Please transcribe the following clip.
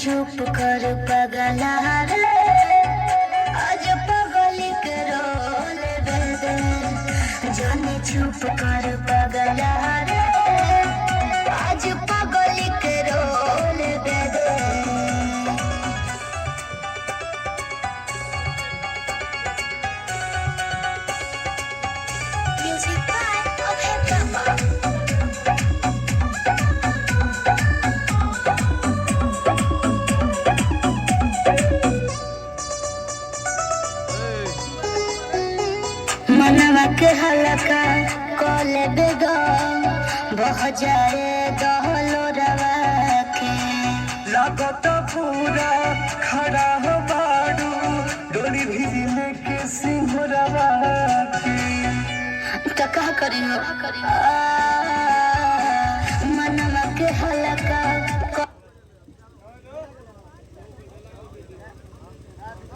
चुप कर पगला रे, आज पगली के रोल दे। जाने चुप कर पगला रे, आज पगली के रोल दे। Music by Abhay Baba. मनवा के हलका कोले बेदो बह जाए दहलो रवा के। लागत पूरा खड़ा हो बाड़ू, डोली भिजने के सिंहरवा के। तो का करी हो